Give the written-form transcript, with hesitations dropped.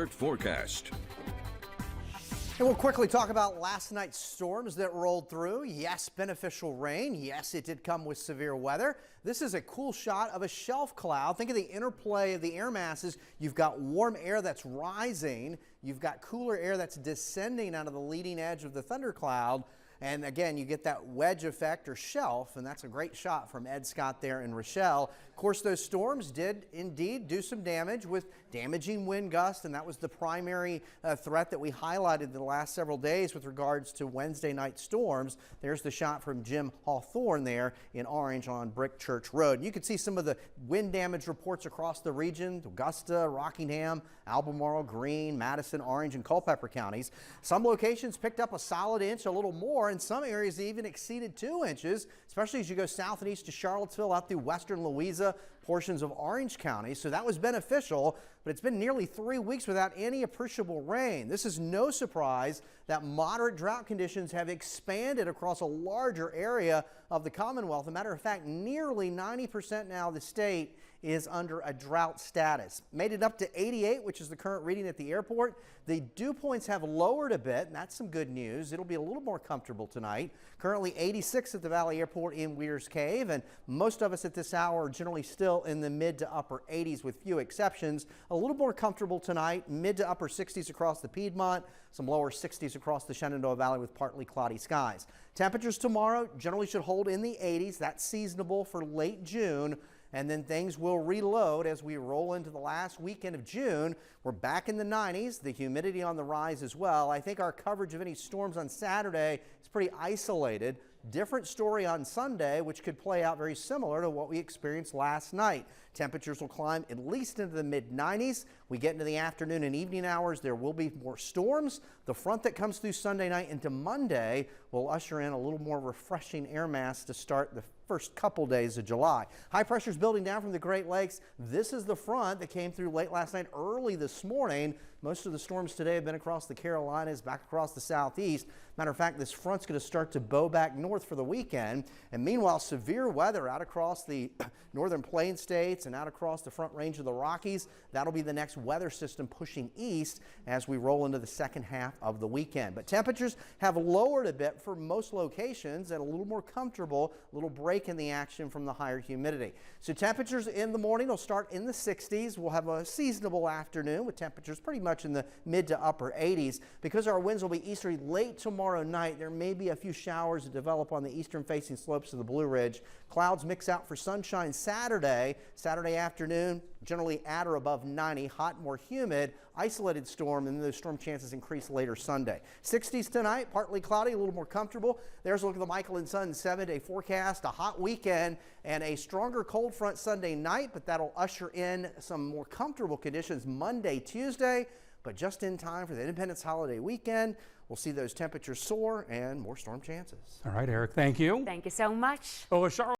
Alert forecast. And we'll quickly talk about last night's storms that rolled through. Yes, beneficial rain. Yes, it did come with severe weather. This is a cool shot of a shelf cloud. Think of the interplay of the air masses. You've got warm air that's rising. You've got cooler air that's descending out of the leading edge of the thundercloud. And again, you get that wedge effect or shelf, and that's a great shot from Ed Scott there in Rochelle. Of course, those storms did indeed do some damage with damaging wind gusts, and that was the primary threat that we highlighted the last several days with regards to Wednesday night storms. There's the shot from Jim Hawthorne there in orange on Brick Church Road. And you can see some of the wind damage reports across the region: Augusta, Rockingham, Albemarle, Greene, Madison, Orange, and Culpeper counties. Some locations picked up a solid inch, a little more. In some areas, they even exceeded 2 inches, especially as you go south and east to Charlottesville, out through western Louisa, portions of Orange County. So that was beneficial, but it's been nearly 3 weeks without any appreciable rain. This is no surprise that moderate drought conditions have expanded across a larger area of the Commonwealth. As a matter of fact, nearly 90% now of the state is under a drought status. Made it up to 88, which is the current reading at the airport. The dew points have lowered a bit, and that's some good news. It'll be a little more comfortable tonight. Currently 86 at the Valley Airport in Weir's Cave, and most of us at this hour are generally still in the mid to upper 80s with few exceptions. A little more comfortable tonight, mid to upper 60s across the Piedmont, some lower 60s across the Shenandoah Valley with partly cloudy skies. Temperatures tomorrow generally should hold in the 80s. That's seasonable for late June. And then things will reload as we roll into the last weekend of June. We're back in the 90s, the humidity on the rise as well. I think our coverage of any storms on Saturday is pretty isolated. Different story on Sunday, which could play out very similar to what we experienced last night. Temperatures will climb at least into the mid-90s. We get into the afternoon and evening hours, there will be more storms. The front that comes through Sunday night into Monday will usher in a little more refreshing air mass to start the first couple days of July. High pressure is building down from the Great Lakes. This is the front that came through late last night, early this morning. Most of the storms today have been across the Carolinas, back across the southeast. Matter of fact, this front's going to start to bow back north for the weekend. And meanwhile, severe weather out across the northern plain states and out across the front range of the Rockies. That'll be the next weather system pushing east as we roll into the second half of the weekend. But temperatures have lowered a bit for most locations and a little more comfortable, a little break in the action from the higher humidity. So temperatures in the morning will start in the 60s. We'll have a seasonable afternoon with temperatures pretty much in the mid to upper 80s. Because our winds will be easterly late tomorrow night, there may be a few showers that develop on the eastern facing slopes of the Blue Ridge. Clouds mix out for sunshine Saturday afternoon, generally at or above 90, hot, more humid, isolated storm, and those storm chances increase later Sunday. 60s tonight, partly cloudy, a little more comfortable. There's a look at the Michael and Son 7-day forecast, a hot weekend and a stronger cold front Sunday night, but that'll usher in some more comfortable conditions Monday, Tuesday, but just in time for the Independence holiday weekend. We'll see those temperatures soar and more storm chances. All right, Eric, thank you. Thank you so much. Well, Charlotte